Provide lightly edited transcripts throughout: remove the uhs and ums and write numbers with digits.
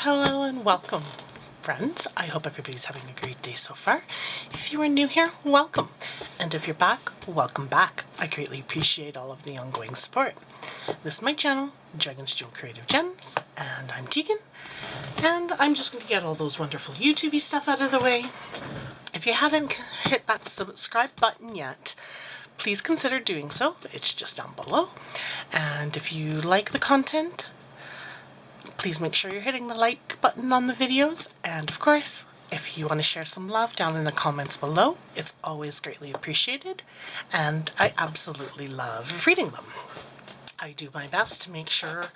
Hello and welcome, friends. I hope everybody's having a great day so far. If you are new here, welcome. And if you're back, welcome back. I greatly appreciate all of the ongoing support. This is my channel, Dragon's Jewel Creative Gems, and I'm Tegan. And I'm just going to get all those wonderful YouTubey stuff out of the way. If you haven't hit that subscribe button yet, please consider doing so. It's just down below. And if you like the content, please make sure you're hitting the like button on the videos. And of course, if you want to share some love down in the comments below, it's always greatly appreciated. And I absolutely love reading them. I do my best to make sure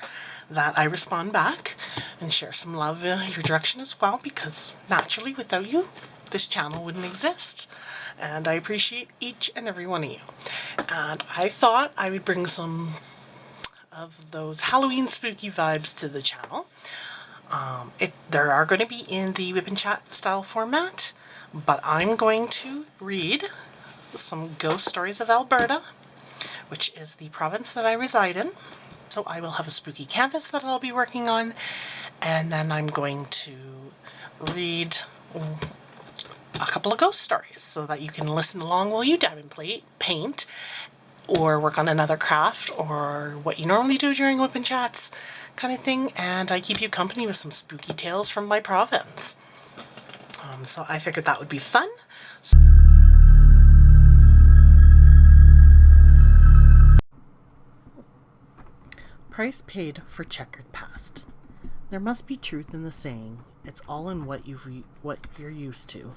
that I respond back and share some love in your direction as well, because naturally without you, this channel wouldn't exist. And I appreciate each and every one of you. And I thought I would bring some of those Halloween spooky vibes to the channel. There are going to be in the WIP and Chat style format, but I'm going to read some ghost stories of Alberta, which is the province that I reside in. So I will have a spooky canvas that I'll be working on, and then I'm going to read a couple of ghost stories so that you can listen along while you dab and paint, or work on another craft, or what you normally do during WIP and Chats kind of thing, and I keep you company with some spooky tales from my province. So I figured that would be fun. Price paid for checkered past. There must be truth in the saying, it's all in what you're used to.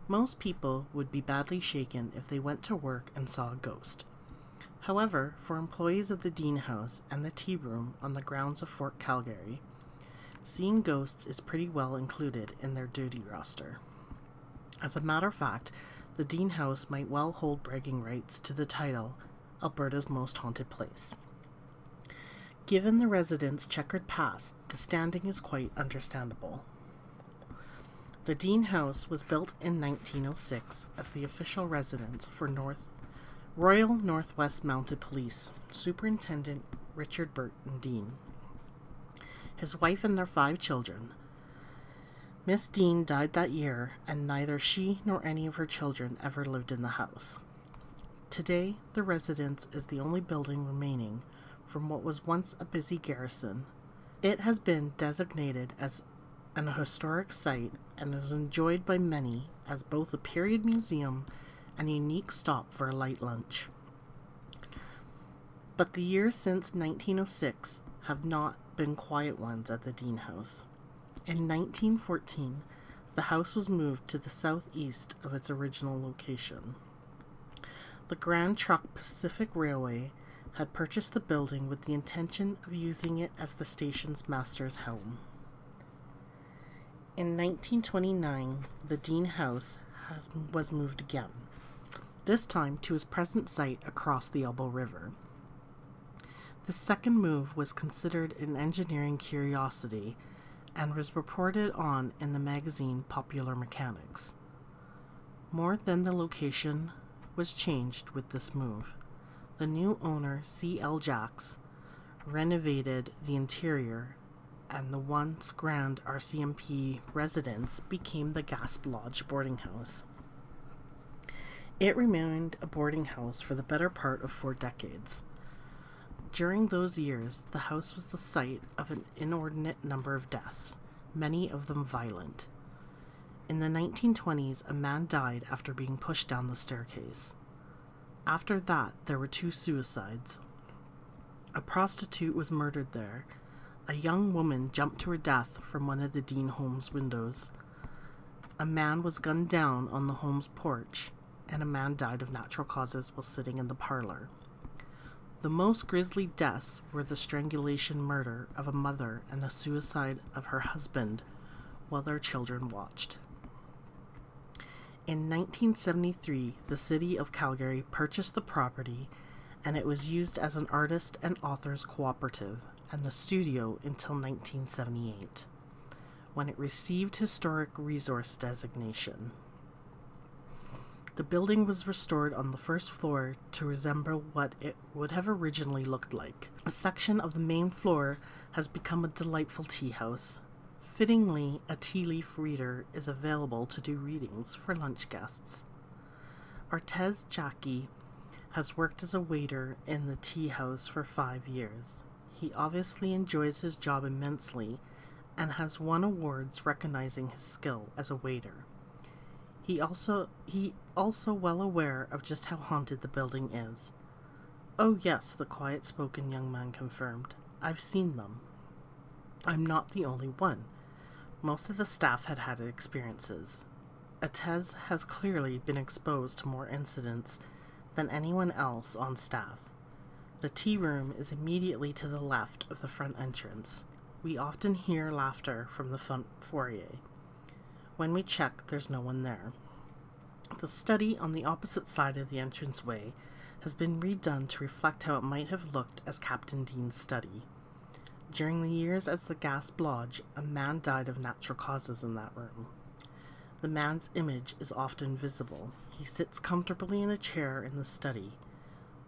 Most people would be badly shaken if they went to work and saw a ghost. However, for employees of the Dean House and the Tea Room on the grounds of Fort Calgary, seeing ghosts is pretty well included in their duty roster. As a matter of fact, the Dean House might well hold bragging rights to the title, Alberta's Most Haunted Place. Given the residents' checkered past, the standing is quite understandable. The Dean House was built in 1906 as the official residence for Royal Northwest Mounted Police Superintendent Richard Burton Dean, his wife and their 5 children. Miss Dean died that year, and neither she nor any of her children ever lived in the house. Today, the residence is the only building remaining from what was once a busy garrison. It has been designated as an historic site and is enjoyed by many as both a period museum and a unique stop for a light lunch. But the years since 1906 have not been quiet ones at the Dean House. In 1914, the house was moved to the southeast of its original location. The Grand Trunk Pacific Railway had purchased the building with the intention of using it as the station's master's home. In 1929, the Dean House was moved again, this time to his present site across the Elbow River. The second move was considered an engineering curiosity and was reported on in the magazine Popular Mechanics. More than the location was changed with this move. The new owner, C.L. Jacks, renovated the interior, and the once grand RCMP residence became the Gasp Lodge boarding house. It remained a boarding house for the better part of 4 decades. During those years, the house was the site of an inordinate number of deaths, many of them violent. In the 1920s, a man died after being pushed down the staircase. After that, there were 2 suicides. A prostitute was murdered there. A young woman jumped to her death from one of the Dean home's windows. A man was gunned down on the home's porch, and a man died of natural causes while sitting in the parlor. The most grisly deaths were the strangulation murder of a mother and the suicide of her husband while their children watched. In 1973, the city of Calgary purchased the property, and it was used as an artist and authors cooperative and the studio until 1978, when it received historic resource designation. The building was restored on the first floor to resemble what it would have originally looked like. A section of the main floor has become a delightful tea house, Fittingly, a tea leaf reader is available to do readings for lunch guests. Artez Jackie has worked as a waiter in the tea house for 5 years. He obviously enjoys his job immensely and has won awards recognizing his skill as a waiter. He also well aware of just how haunted the building is. "Oh yes," the quiet-spoken young man confirmed. "I've seen them. I'm not the only one. Most of the staff had experiences. Atez has clearly been exposed to more incidents than anyone else on staff. The tea room is immediately to the left of the front entrance. We often hear laughter from the front foyer. When we check, there's no one there. The study on the opposite side of the entranceway has been redone to reflect how it might have looked as Captain Dean's study. During the years as the Gasp Lodge, a man died of natural causes in that room. The man's image is often visible. He sits comfortably in a chair in the study.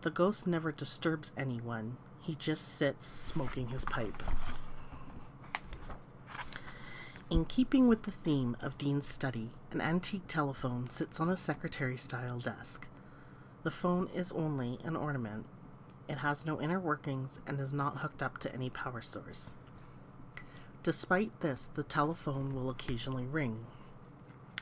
The ghost never disturbs anyone. He just sits, smoking his pipe." In keeping with the theme of Dean's study, an antique telephone sits on a secretary-style desk. The phone is only an ornament. It has no inner workings and is not hooked up to any power source. Despite this, the telephone will occasionally ring.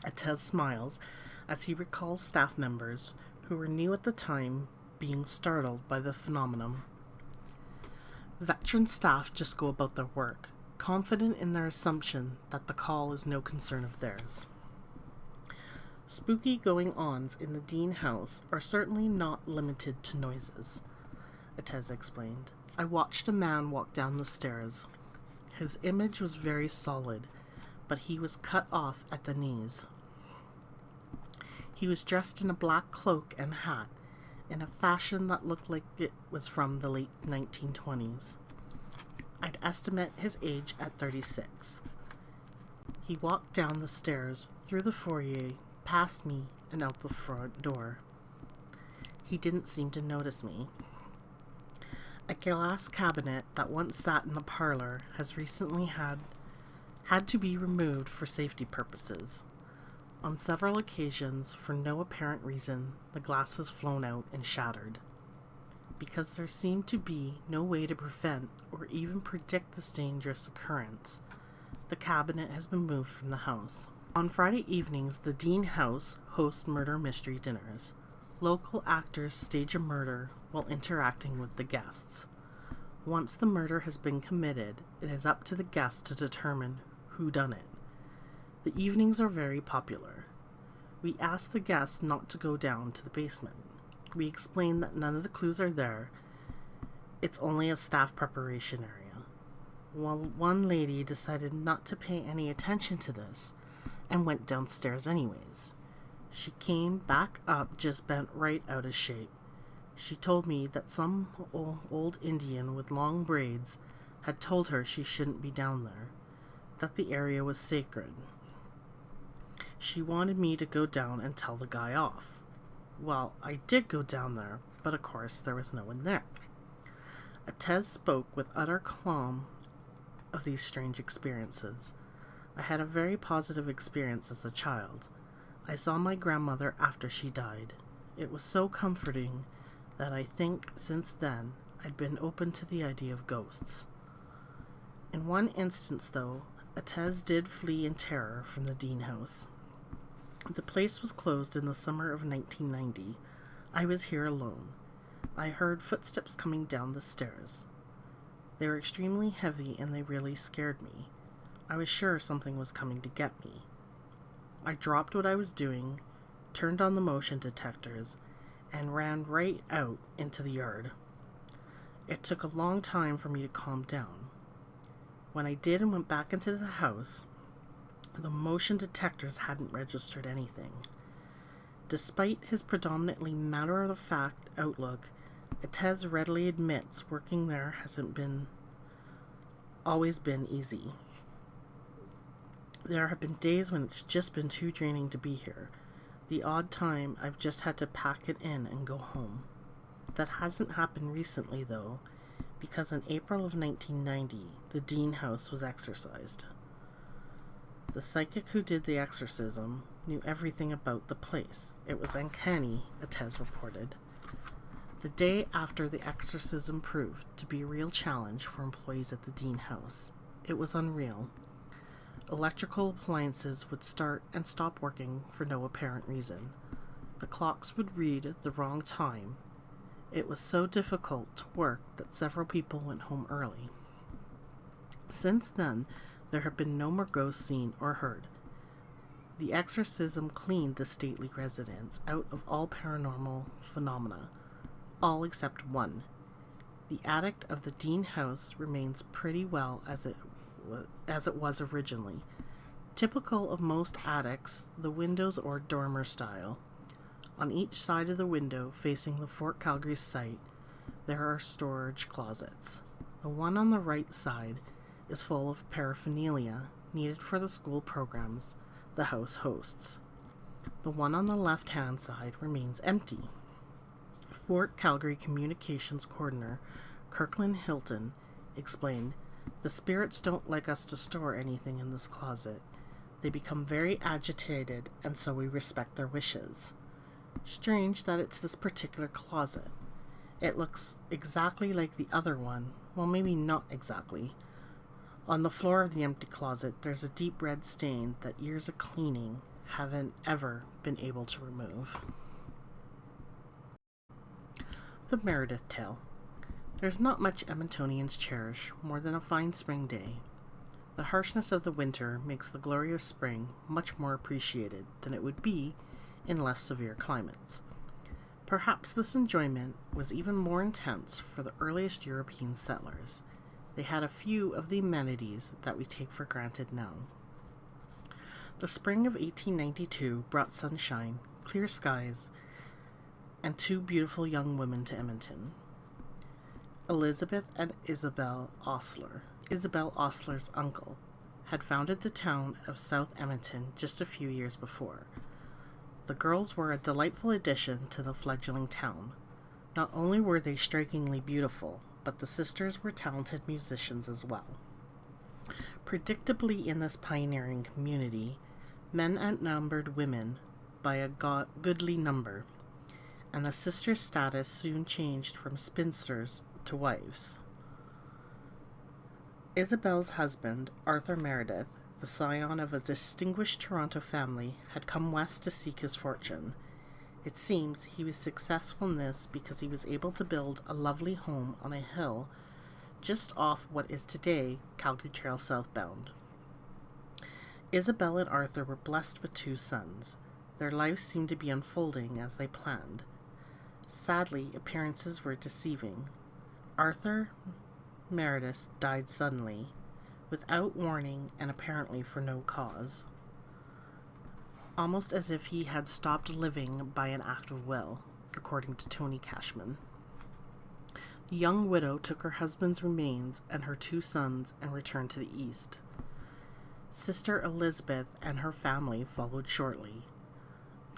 Atez smiles as he recalls staff members who were new at the time being startled by the phenomenon. Veteran staff just go about their work, confident in their assumption that the call is no concern of theirs. Spooky going-ons in the Dean house are certainly not limited to noises, Atez explained. "I watched a man walk down the stairs. His image was very solid, but he was cut off at the knees. He was dressed in a black cloak and hat, in a fashion that looked like it was from the late 1920s. I'd estimate his age at 36. He walked down the stairs, through the foyer, past me, and out the front door. He didn't seem to notice me. A glass cabinet that once sat in the parlor has recently had to be removed for safety purposes. On several occasions, for no apparent reason, the glass has flown out and shattered. Because there seemed to be no way to prevent or even predict this dangerous occurrence, the cabinet has been moved from the house. On Friday evenings, the Dean house hosts murder mystery dinners. Local actors stage a murder while interacting with the guests. Once the murder has been committed, it is up to the guests to determine who done it. The evenings are very popular. We ask the guests not to go down to the basement. We explain that none of the clues are there. It's only a staff preparation area. Well, one lady decided not to pay any attention to this and went downstairs anyways. She came back up just bent right out of shape. She told me that some old Indian with long braids had told her she shouldn't be down there, that the area was sacred. She wanted me to go down and tell the guy off. Well, I did go down there, but of course there was no one there. Atez spoke with utter calm of these strange experiences. I had a very positive experience as a child. I saw my grandmother after she died. It was so comforting that I think since then I'd been open to the idea of ghosts. In one instance, though, Atez did flee in terror from the Dean house. The place was closed in the summer of 1990. I was here alone. I heard footsteps coming down the stairs. They were extremely heavy and they really scared me. I was sure something was coming to get me. I dropped what I was doing, turned on the motion detectors, and ran right out into the yard. It took a long time for me to calm down. When I did and went back into the house, the motion detectors hadn't registered anything. Despite his predominantly matter-of-fact outlook, Atez readily admits working there hasn't always been easy. There have been days when it's just been too draining to be here. The odd time I've just had to pack it in and go home. That hasn't happened recently, though, because in April of 1990, the Dean house was exorcised. The psychic who did the exorcism knew everything about the place. It was uncanny, Atez reported. The day after the exorcism proved to be a real challenge for employees at the Dean House. It was unreal. Electrical appliances would start and stop working for no apparent reason. The clocks would read the wrong time. It was so difficult to work that several people went home early. Since then, there have been no more ghosts seen or heard. The exorcism cleaned the stately residence out of all paranormal phenomena, all except one. The attic of the Dean House remains pretty well as it was originally. Typical of most attics, the windows are dormer style. On each side of the window facing the Fort Calgary site, there are storage closets. The one on the right side is full of paraphernalia needed for the school programs the house hosts. The one on the left-hand side remains empty. Fort Calgary Communications Coordinator Kirkland Hilton explained, "The spirits don't like us to store anything in this closet. They become very agitated, and so we respect their wishes. Strange that it's this particular closet. It looks exactly like the other one. Well, maybe not exactly. On the floor of the empty closet, there's a deep red stain that years of cleaning haven't ever been able to remove." The Meredith Tale. There's not much Edmontonians cherish more than a fine spring day. The harshness of the winter makes the glory of spring much more appreciated than it would be in less severe climates. Perhaps this enjoyment was even more intense for the earliest European settlers. They had a few of the amenities that we take for granted now. The spring of 1892 brought sunshine, clear skies, and two beautiful young women to Edmonton. Elizabeth and Isabel Ostler. Isabel Ostler's uncle had founded the town of South Edmonton just a few years before. The girls were a delightful addition to the fledgling town. Not only were they strikingly beautiful, but the sisters were talented musicians as well. Predictably, in this pioneering community, men outnumbered women by a goodly number, and the sisters' status soon changed from spinsters to wives. Isabel's husband, Arthur Meredith, the scion of a distinguished Toronto family, had come west to seek his fortune. It seems he was successful in this because he was able to build a lovely home on a hill just off what is today Calgary Trail southbound. Isabel and Arthur were blessed with two sons. Their lives seemed to be unfolding as they planned. Sadly, appearances were deceiving. Arthur Meredith died suddenly, without warning and apparently for no cause, almost as if he had stopped living by an act of will, according to Tony Cashman. The young widow took her husband's remains and her two sons and returned to the east. Sister Elizabeth and her family followed shortly.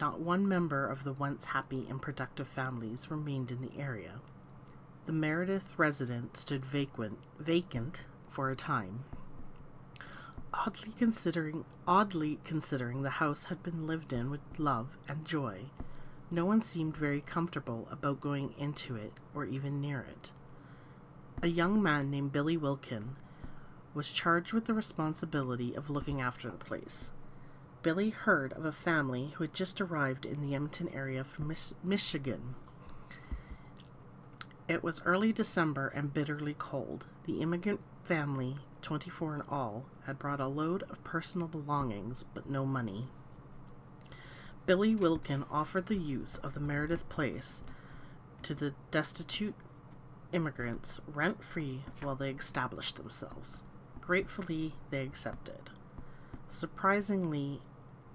Not one member of the once happy and productive families remained in the area. The Meredith residence stood vacant for a time. Oddly considering the house had been lived in with love and joy, no one seemed very comfortable about going into it or even near it. A young man named Billy Wilkin was charged with the responsibility of looking after the place. Billy heard of a family who had just arrived in the Edmonton area from Michigan. It was early December and bitterly cold. The immigrant family, 24 in all, had brought a load of personal belongings, but no money. Billy Wilkin offered the use of the Meredith place to the destitute immigrants rent-free while they established themselves. Gratefully, they accepted. Surprisingly,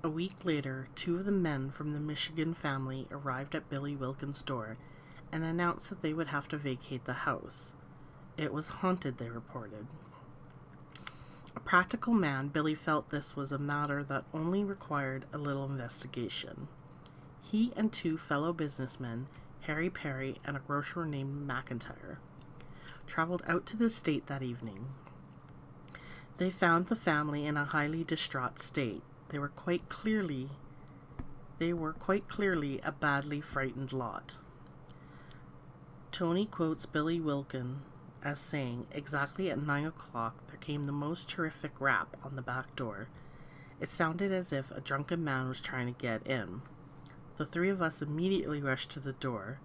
a week later, two of the men from the Michigan family arrived at Billy Wilkin's door and announced that they would have to vacate the house. It was haunted, they reported. A practical man, Billy felt this was a matter that only required a little investigation. He and two fellow businessmen, Harry Perry and a grocer named McIntyre, traveled out to the estate that evening. They found the family in a highly distraught state. They were quite clearly a badly frightened lot. Tony quotes Billy Wilkin as saying, "Exactly at 9 o'clock there came the most terrific rap on the back door. It sounded as if a drunken man was trying to get in. The three of us immediately rushed to the door.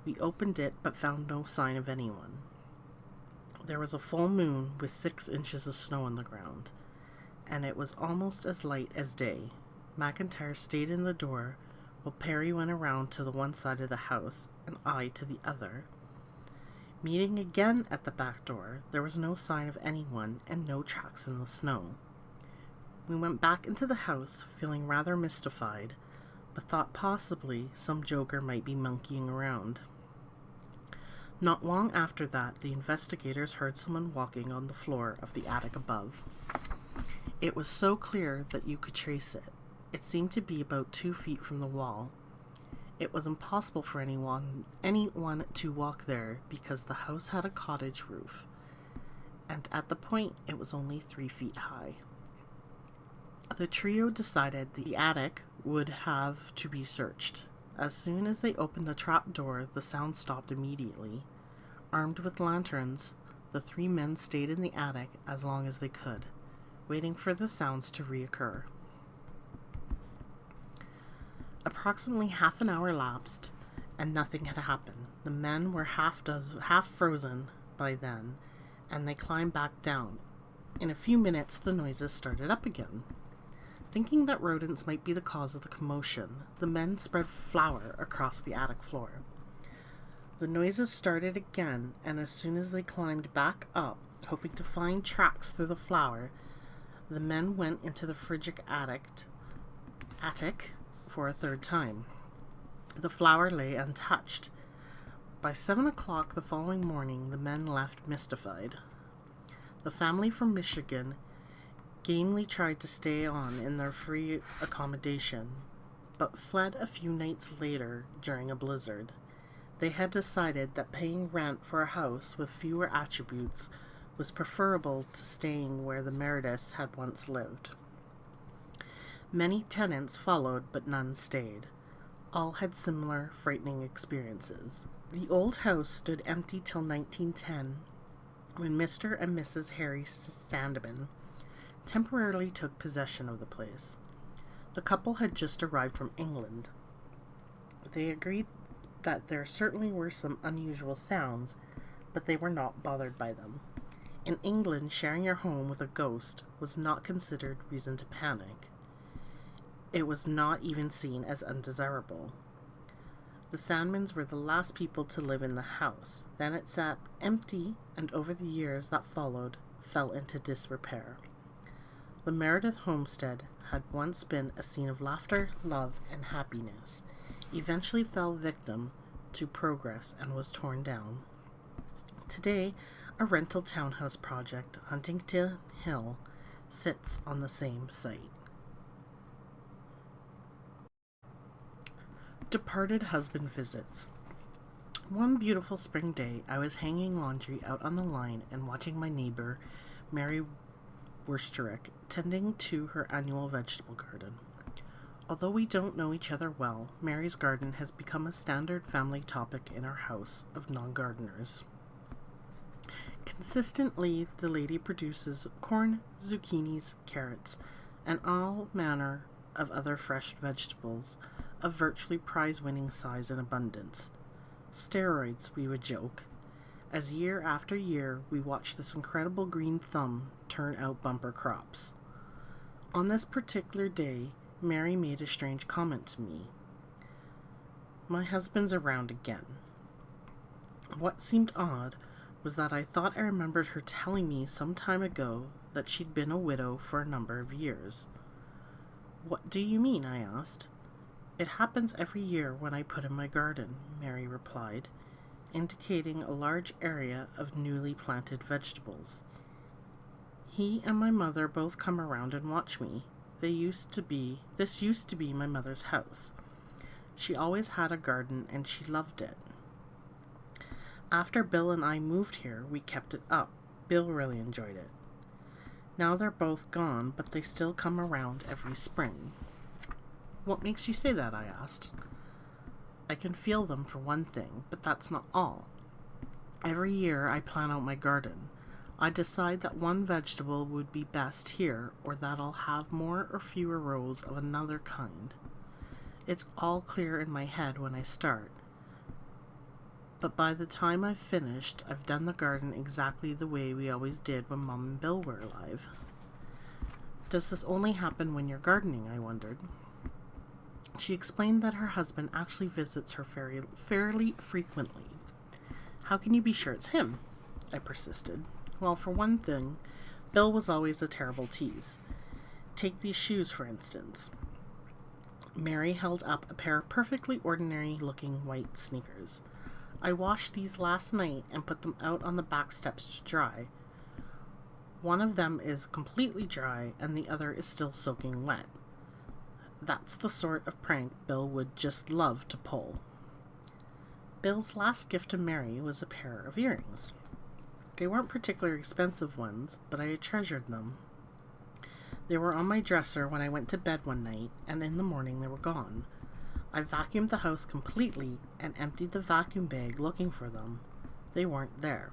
We opened it but found no sign of anyone. There was a full moon with 6 inches of snow on the ground, and it was almost as light as day. McIntyre stayed in the door while Perry went around to the one side of the house and I to the other. Meeting again at the back door, there was no sign of anyone and no tracks in the snow. We went back into the house, feeling rather mystified, but thought possibly some joker might be monkeying around. Not long after that, the investigators heard someone walking on the floor of the attic above. It was so clear that you could trace it. It seemed to be about 2 feet from the wall. It was impossible for anyone to walk there because the house had a cottage roof, and at the point it was only 3 feet high. The trio decided the attic would have to be searched. As soon as they opened the trap door, the sound stopped immediately. Armed with lanterns, the 3 men stayed in the attic as long as they could, waiting for the sounds to reoccur. Approximately half an hour lapsed, and nothing had happened. The men were half frozen by then, and they climbed back down. In a few minutes, the noises started up again. Thinking that rodents might be the cause of the commotion, the men spread flour across the attic floor. The noises started again, and as soon as they climbed back up, hoping to find tracks through the flour, the men went into the frigid attic for a third time. The flour lay untouched. By 7 o'clock the following morning, the men left mystified. The family from Michigan gamely tried to stay on in their free accommodation, but fled a few nights later during a blizzard. They had decided that paying rent for a house with fewer attributes was preferable to staying where the Merediths had once lived. Many tenants followed, but none stayed. All had similar frightening experiences. The old house stood empty till 1910, when Mr. and Mrs. Harry Sandeman temporarily took possession of the place. The couple had just arrived from England. They agreed that there certainly were some unusual sounds, but they were not bothered by them. In England, sharing your home with a ghost was not considered reason to panic. It was not even seen as undesirable. The Sandmans were the last people to live in the house. Then it sat empty, and over the years that followed, fell into disrepair. The Meredith homestead had once been a scene of laughter, love, and happiness, eventually fell victim to progress and was torn down. Today, a rental townhouse project, Huntington Hill, sits on the same site. Departed husband visits. One beautiful spring day, I was hanging laundry out on the line and watching my neighbor, Mary Worsterick, tending to her annual vegetable garden. Although we don't know each other well, Mary's garden has become a standard family topic in our house of non-gardeners. Consistently, the lady produces corn, zucchinis, carrots, and all manner of other fresh vegetables of virtually prize-winning size and abundance. Steroids, we would joke, as year after year we watch this incredible green thumb turn out bumper crops. On this particular day, Mary made a strange comment to me. "My husband's around again." What seemed odd was that I thought I remembered her telling me some time ago that she'd been a widow for a number of years. "What do you mean?" I asked. "It happens every year when I put in my garden," Mary replied, indicating a large area of newly planted vegetables. "He and my mother both come around and watch me. This used to be my mother's house. She always had a garden and she loved it. After Bill and I moved here, we kept it up. Bill really enjoyed it. Now they're both gone, but they still come around every spring. What makes you say that? I asked. I can feel them for one thing, but that's not all. Every year I plan out my garden. I decide that one vegetable would be best here, or that I'll have more or fewer rows of another kind. It's all clear in my head when I start. But by the time I've finished, I've done the garden exactly the way we always did when Mom and Bill were alive. Does this only happen when you're gardening? I wondered. She explained that her husband actually visits her fairly frequently. How can you be sure it's him? I persisted. Well, for one thing, Bill was always a terrible tease. Take these shoes, for instance. Mary held up a pair of perfectly ordinary-looking white sneakers. I washed these last night and put them out on the back steps to dry. One of them is completely dry and the other is still soaking wet. That's the sort of prank Bill would just love to pull. Bill's last gift to Mary was a pair of earrings. They weren't particularly expensive ones, but I had treasured them. They were on my dresser when I went to bed one night, and in the morning they were gone. I vacuumed the house completely and emptied the vacuum bag looking for them. They weren't there.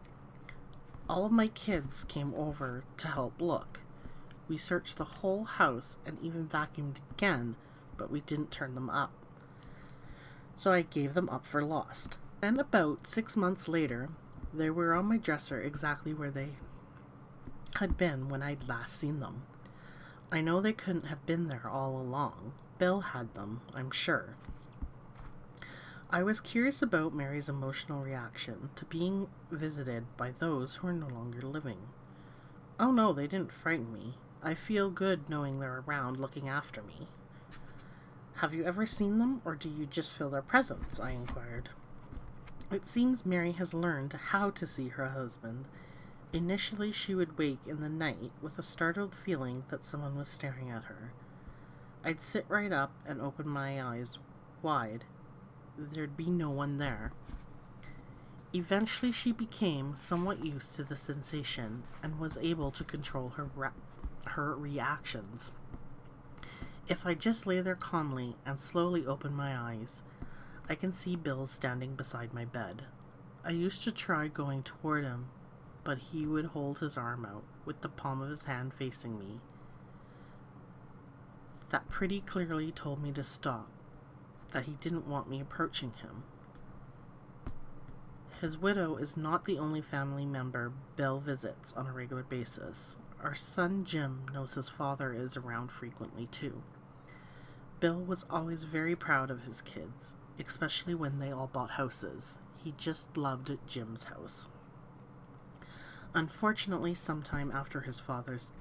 All of my kids came over to help look. We searched the whole house and even vacuumed again, but we didn't turn them up. So I gave them up for lost. And about 6 months later, they were on my dresser exactly where they had been when I'd last seen them. I know they couldn't have been there all along. Bill had them, I'm sure. I was curious about Mary's emotional reaction to being visited by those who are no longer living. Oh no, they didn't frighten me. I feel good knowing they're around looking after me. Have you ever seen them, or do you just feel their presence? I inquired. It seems Mary has learned how to see her husband. Initially, she would wake in the night with a startled feeling that someone was staring at her. I'd sit right up and open my eyes wide. There'd be no one there. Eventually, she became somewhat used to the sensation and was able to control her reactions. If I just lay there calmly and slowly open my eyes, I can see Bill standing beside my bed. I used to try going toward him, but he would hold his arm out with the palm of his hand facing me. That pretty clearly told me to stop, that he didn't want me approaching him. His widow is not the only family member Bill visits on a regular basis. Our son Jim knows his father is around frequently too. Bill was always very proud of his kids, especially when they all bought houses. He just loved Jim's house. Unfortunately, sometime after his father's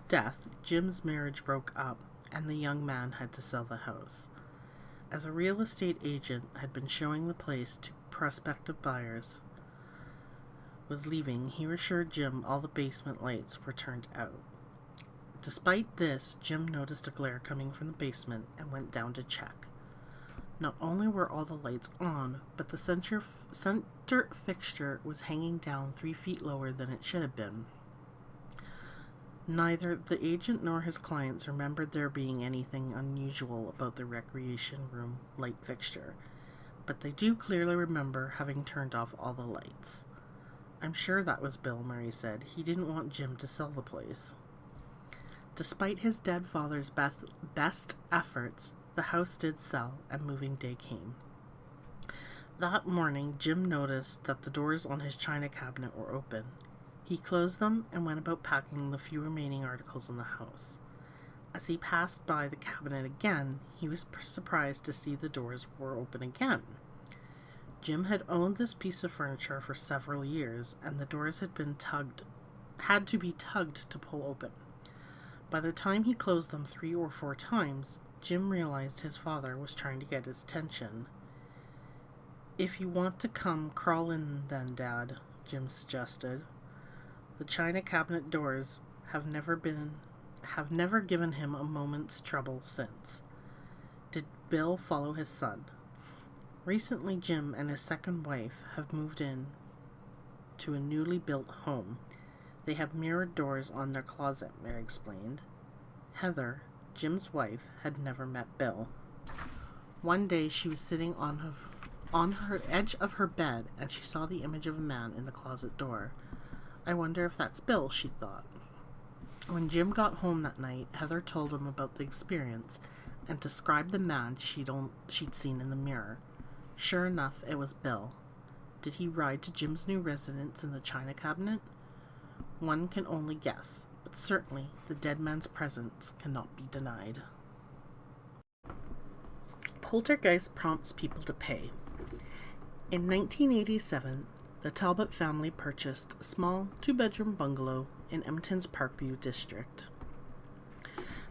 death, Jim's marriage broke up and the young man had to sell the house. As a real estate agent had been showing the place to prospective buyers was leaving, he assured Jim all the basement lights were turned out. Despite this, Jim noticed a glare coming from the basement and went down to check. Not only were all the lights on, but the center fixture was hanging down 3 feet lower than it should have been. Neither the agent nor his clients remembered there being anything unusual about the recreation room light fixture, but they do clearly remember having turned off all the lights. I'm sure that was Bill, Mary said. He didn't want Jim to sell the place. Despite his dead father's best efforts, the house did sell and moving day came. That morning, Jim noticed that the doors on his china cabinet were open. He closed them and went about packing the few remaining articles in the house. As he passed by the cabinet again, he was surprised to see the doors were open again. Jim had owned this piece of furniture for several years, and the doors had to be tugged to pull open. By the time he closed them 3 or 4 times, Jim realized his father was trying to get his attention. "If you want to come, crawl in then, Dad," Jim suggested. The china cabinet doors have never given him a moment's trouble since. Did Bill follow his son? Recently, Jim and his second wife have moved in to a newly built home. They have mirrored doors on their closet, Mary explained. Heather, Jim's wife, had never met Bill. One day she was sitting on her edge of her bed, and she saw the image of a man in the closet door. I wonder if that's Bill, she thought. When Jim got home that night, Heather told him about the experience and described the man she'd seen in the mirror. Sure enough, it was Bill. Did he ride to Jim's new residence in the china cabinet? One can only guess, but certainly the dead man's presence cannot be denied. Poltergeist prompts people to pay. In 1987, the Talbot family purchased a small 2-bedroom bungalow in Edmonton's Parkview district.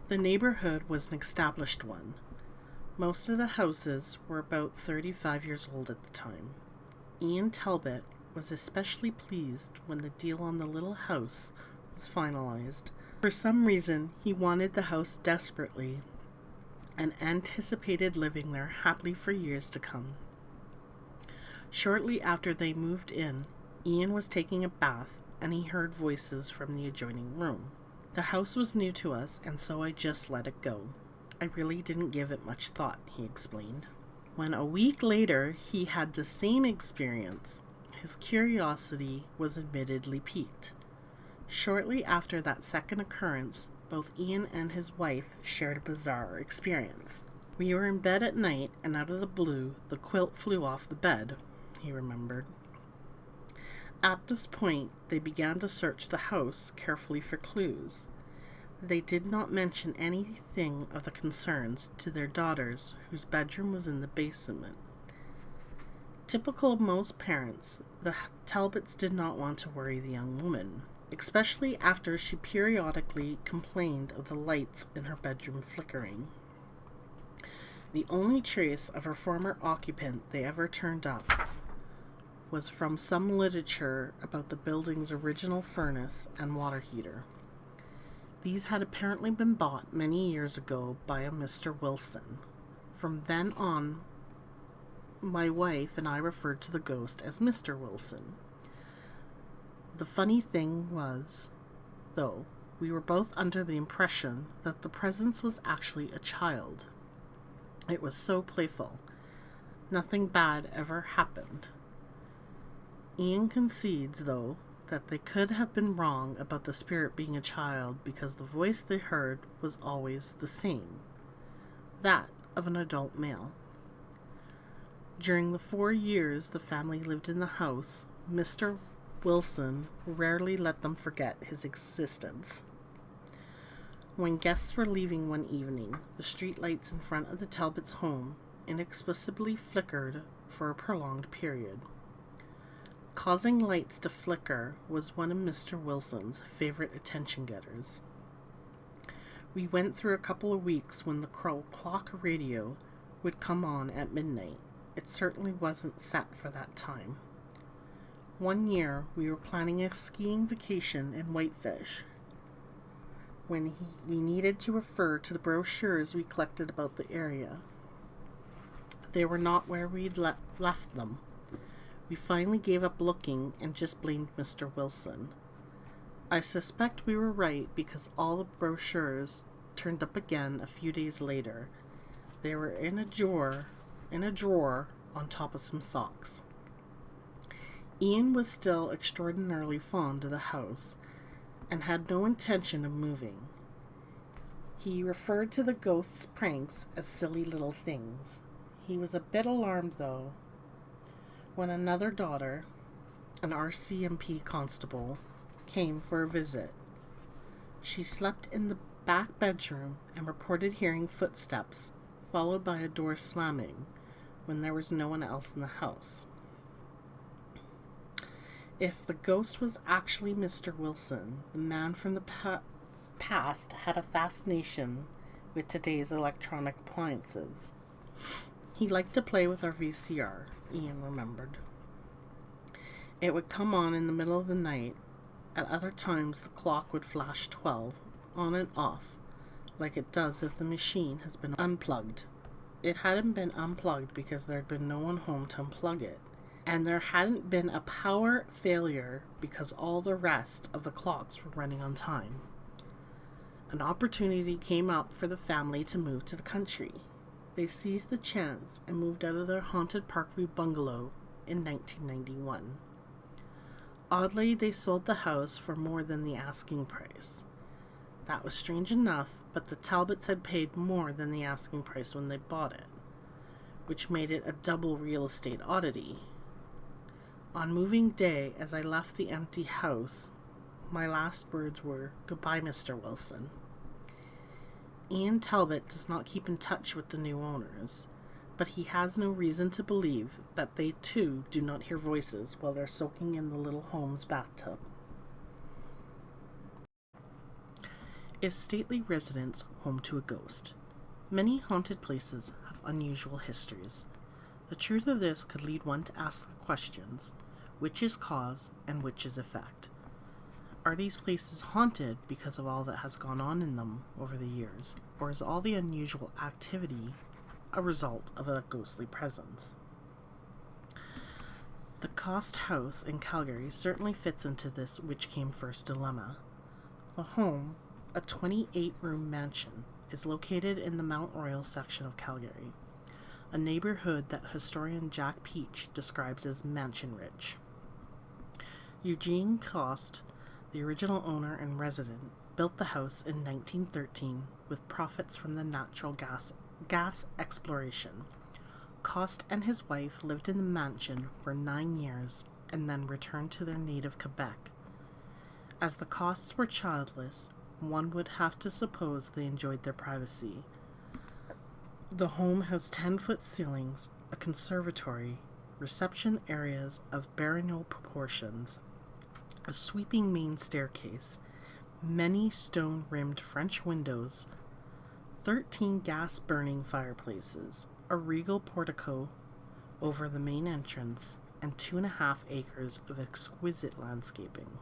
The neighborhood was an established one. Most of the houses were about 35 years old at the time. Ian Talbot was especially pleased when the deal on the little house was finalized. For some reason, he wanted the house desperately and anticipated living there happily for years to come. Shortly after they moved in, Ian was taking a bath and he heard voices from the adjoining room. The house was new to us, and so I just let it go. I really didn't give it much thought, he explained. When a week later he had the same experience, his curiosity was admittedly piqued. Shortly after that second occurrence, both Ian and his wife shared a bizarre experience. We were in bed at night, and out of the blue, the quilt flew off the bed, he remembered. At this point, they began to search the house carefully for clues. They did not mention anything of the concerns to their daughters, whose bedroom was in the basement. Typical of most parents, the Talbots did not want to worry the young woman, especially after she periodically complained of the lights in her bedroom flickering. The only trace of her former occupant they ever turned up was from some literature about the building's original furnace and water heater. These had apparently been bought many years ago by a Mr. Wilson. From then on, my wife and I referred to the ghost as Mr. Wilson. The funny thing was, though, we were both under the impression that the presence was actually a child. It was so playful. Nothing bad ever happened. Ian concedes, though, that they could have been wrong about the spirit being a child because the voice they heard was always the same, that of an adult male. During the 4 years the family lived in the house, Mr. Wilson rarely let them forget his existence. When guests were leaving one evening, the streetlights in front of the Talbots' home inexplicably flickered for a prolonged period. Causing lights to flicker was one of Mr. Wilson's favorite attention-getters. We went through a couple of weeks when the clock radio would come on at midnight. It certainly wasn't set for that time. One year, we were planning a skiing vacation in Whitefish when we needed to refer to the brochures we collected about the area. They were not where we'd left them. We finally gave up looking and just blamed Mr. Wilson. I suspect we were right because all the brochures turned up again a few days later. They were in a drawer on top of some socks. Ian was still extraordinarily fond of the house and had no intention of moving. He referred to the ghost's pranks as silly little things. He was a bit alarmed, though, when another daughter, an RCMP constable, came for a visit. She slept in the back bedroom and reported hearing footsteps, followed by a door slamming, when there was no one else in the house. If the ghost was actually Mr. Wilson, the man from the past had a fascination with today's electronic appliances. He liked to play with our VCR, Ian remembered. It would come on in the middle of the night. At other times, the clock would flash 12, on and off, like it does if the machine has been unplugged. It hadn't been unplugged because there had been no one home to unplug it. And there hadn't been a power failure because all the rest of the clocks were running on time. An opportunity came up for the family to move to the country. They seized the chance and moved out of their haunted Parkview bungalow in 1991. Oddly, they sold the house for more than the asking price. That was strange enough, but the Talbots had paid more than the asking price when they bought it, which made it a double real estate oddity. On moving day, as I left the empty house, my last words were, "Goodbye, Mr. Wilson." Ian Talbot does not keep in touch with the new owners, but he has no reason to believe that they too do not hear voices while they're soaking in the little home's bathtub. Is stately residence home to a ghost? Many haunted places have unusual histories. The truth of this could lead one to ask the questions, which is cause and which is effect? Are these places haunted because of all that has gone on in them over the years, or is all the unusual activity a result of a ghostly presence? The Cost House in Calgary certainly fits into this which came first dilemma. The home, a 28-room mansion, is located in the Mount Royal section of Calgary, a neighborhood that historian Jack Peach describes as mansion-rich. Eugene Cost, the original owner and resident, built the house in 1913 with profits from the natural gas exploration. Cost and his wife lived in the mansion for 9 years and then returned to their native Quebec. As the Costs were childless, one would have to suppose they enjoyed their privacy. The home has 10-foot ceilings, a conservatory, reception areas of baronial proportions, a sweeping main staircase, many stone-rimmed French windows, 13 gas-burning fireplaces, a regal portico over the main entrance, and 2.5 acres of exquisite landscaping.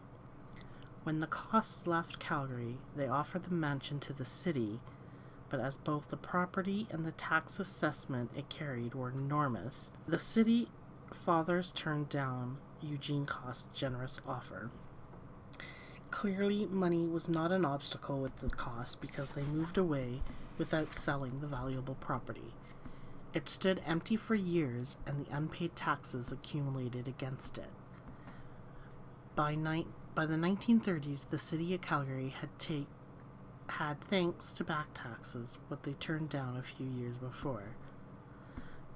When the Costs left Calgary, they offered the mansion to the city, but as both the property and the tax assessment it carried were enormous, the city fathers turned down Eugene Cost's generous offer. Clearly, money was not an obstacle with the Costs because they moved away without selling the valuable property. It stood empty for years, and the unpaid taxes accumulated against it. By the 1930s, the city of Calgary had, thanks to back taxes, what they turned down a few years before.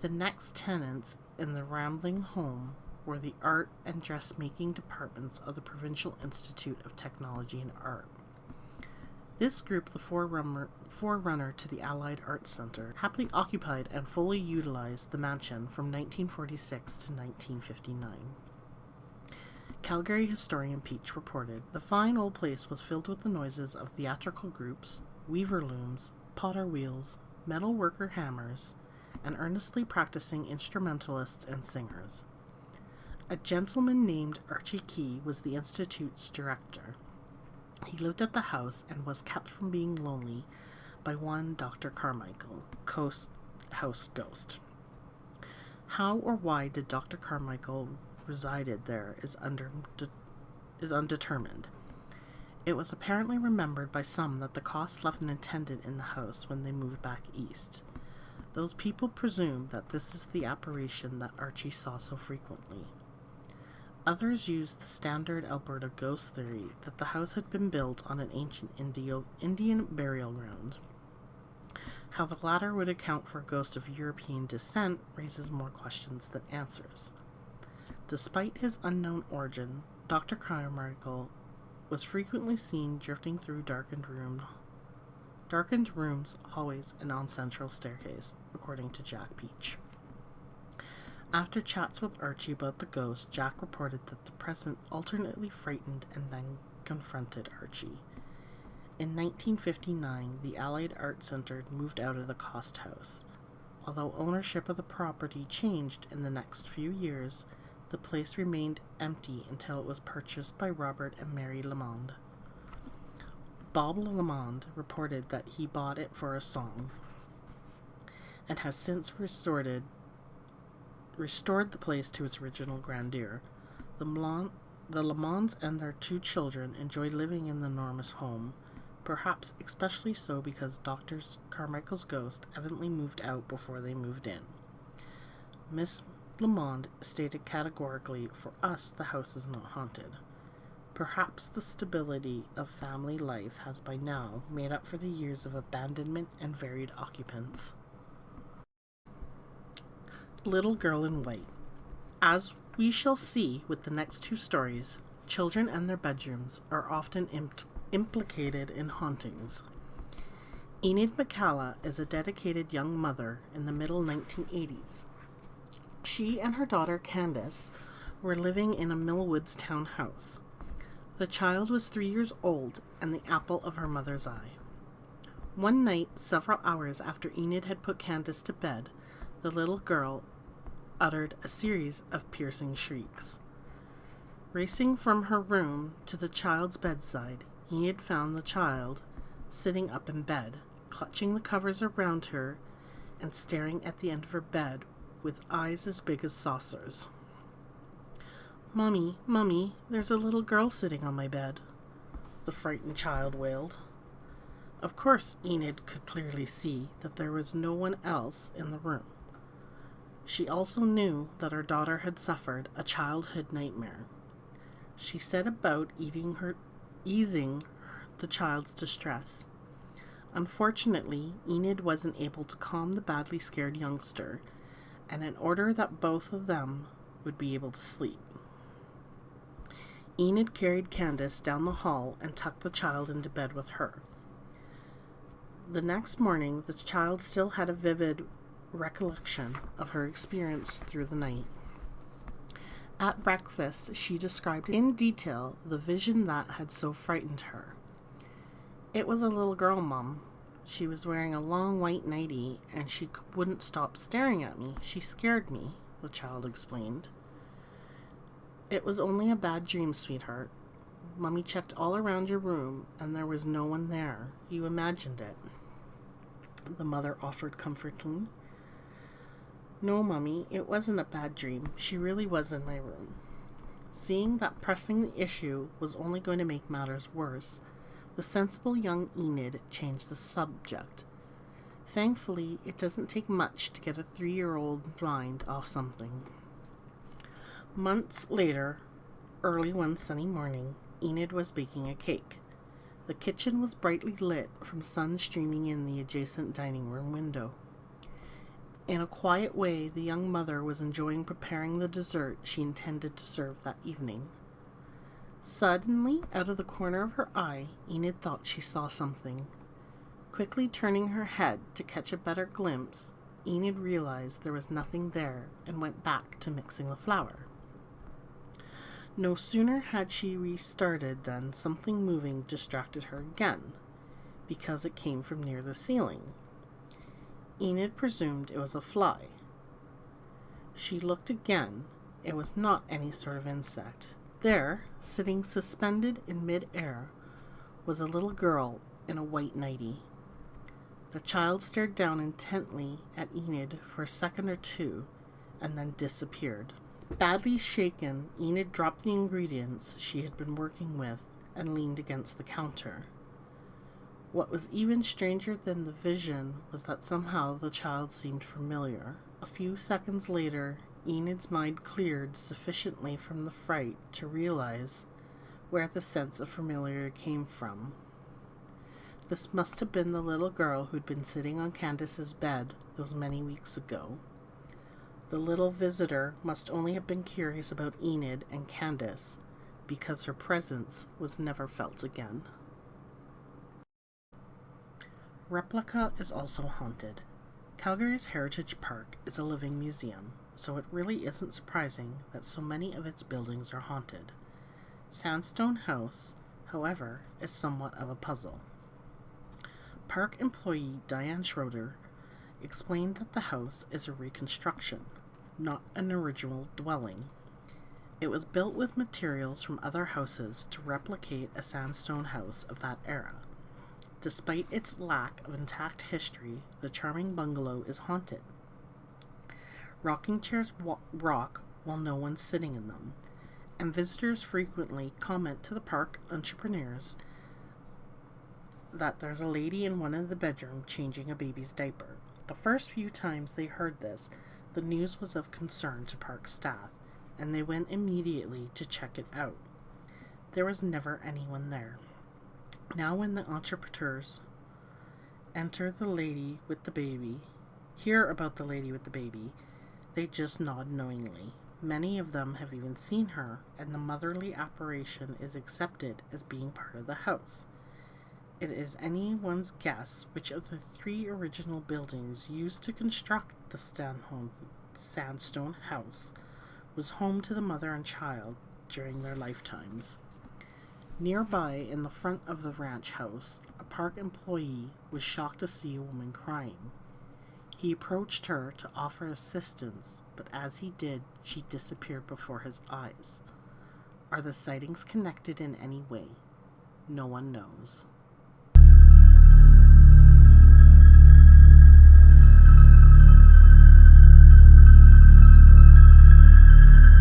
The next tenants in the rambling home were the art and dressmaking departments of the Provincial Institute of Technology and Art. This group, the forerunner to the Allied Arts Centre, happily occupied and fully utilized the mansion from 1946 to 1959. Calgary historian Peach reported, "The fine old place was filled with the noises of theatrical groups, weaver looms, potter wheels, metal worker hammers, and earnestly practicing instrumentalists and singers. A gentleman named Archie Key was the Institute's director. He lived at the house and was kept from being lonely by one Dr. Carmichael, house ghost. How or why did Dr. Carmichael resided there is undetermined. It was apparently remembered by some that the Costs left an attendant in the house when they moved back east. Those people presume that this is the apparition that Archie saw so frequently. Others used the standard Alberta ghost theory that the house had been built on an ancient Indian burial ground. How the latter would account for a ghost of European descent raises more questions than answers. Despite his unknown origin, Dr. Carmichael was frequently seen drifting through darkened rooms, hallways, and on central staircase, according to Jack Peach. After chats with Archie about the ghost, Jack reported that the present alternately frightened and then confronted Archie. In 1959, the Allied Arts Centre moved out of the Cost House. Although ownership of the property changed in the next few years, the place remained empty until it was purchased by Robert and Mary Lamond. Bob Lamond reported that he bought it for a song and has since resorted restored the place to its original grandeur. The Lamons and their 2 children enjoy living in the enormous home, perhaps especially so because Dr. Carmichael's ghost evidently moved out before they moved in. Miss Lamond stated categorically, "For us, the house is not haunted." Perhaps the stability of family life has by now made up for the years of abandonment and varied occupants. Little Girl in White. As we shall see with the next 2 stories, children and their bedrooms are often implicated in hauntings. Enid McCalla is a dedicated young mother in the middle 1980s. She and her daughter Candace were living in a Millwoods townhouse. The child was 3 years old and the apple of her mother's eye. One night, several hours after Enid had put Candace to bed, the little girl uttered a series of piercing shrieks. Racing from her room to the child's bedside, Enid found the child sitting up in bed, clutching the covers around her and staring at the end of her bed with eyes as big as saucers. "Mummy, Mummy, there's a little girl sitting on my bed," the frightened child wailed. Of course, Enid could clearly see that there was no one else in the room. She also knew that her daughter had suffered a childhood nightmare. She set about easing the child's distress. Unfortunately, Enid wasn't able to calm the badly scared youngster, and in order that both of them would be able to sleep, Enid carried Candace down the hall and tucked the child into bed with her. The next morning, the child still had a vivid recollection of her experience through the night. At breakfast, she described in detail the vision that had so frightened her. "It was a little girl, Mum. She was wearing a long white nightie, and she wouldn't stop staring at me. She scared me," the child explained. "It was only a bad dream, sweetheart. Mummy checked all around your room, and there was no one there. You imagined it," the mother offered comfortingly. "No, Mummy, it wasn't a bad dream. She really was in my room." Seeing that pressing the issue was only going to make matters worse, the sensible young Enid changed the subject. Thankfully, it doesn't take much to get a 3-year-old mind off something. Months later, early one sunny morning, Enid was baking a cake. The kitchen was brightly lit from sun streaming in the adjacent dining room window. In a quiet way, the young mother was enjoying preparing the dessert she intended to serve that evening. Suddenly, out of the corner of her eye, Enid thought she saw something. Quickly turning her head to catch a better glimpse, Enid realized there was nothing there and went back to mixing the flour. No sooner had she restarted than something moving distracted her again, because it came from near the ceiling. Enid presumed it was a fly. She looked again. It was not any sort of insect. There, sitting suspended in mid-air, was a little girl in a white nightie. The child stared down intently at Enid for a second or two, and then disappeared. Badly shaken, Enid dropped the ingredients she had been working with and leaned against the counter. What was even stranger than the vision was that somehow the child seemed familiar. A few seconds later, Enid's mind cleared sufficiently from the fright to realize where the sense of familiarity came from. This must have been the little girl who'd been sitting on Candace's bed those many weeks ago. The little visitor must only have been curious about Enid and Candace, because her presence was never felt again. Replica is also haunted. Calgary's Heritage Park is a living museum, so it really isn't surprising that so many of its buildings are haunted. Sandstone House, however, is somewhat of a puzzle. Park employee Diane Schroeder explained that the house is a reconstruction, not an original dwelling. It was built with materials from other houses to replicate a sandstone house of that era. Despite its lack of intact history, the charming bungalow is haunted. Rocking chairs rock while no one's sitting in them, and visitors frequently comment to the park entrepreneurs that there's a lady in one of the bedrooms changing a baby's diaper. The first few times they heard this, the news was of concern to park staff, and they went immediately to check it out. There was never anyone there. Now when the entrepreneurs hear about the lady with the baby, they just nod knowingly. Many of them have even seen her, and the motherly apparition is accepted as being part of the house. It is anyone's guess which of the 3 original buildings used to construct the sandstone house was home to the mother and child during their lifetimes. Nearby, in the front of the ranch house, a park employee was shocked to see a woman crying. He approached her to offer assistance, but as he did, she disappeared before his eyes. Are the sightings connected in any way? No one knows.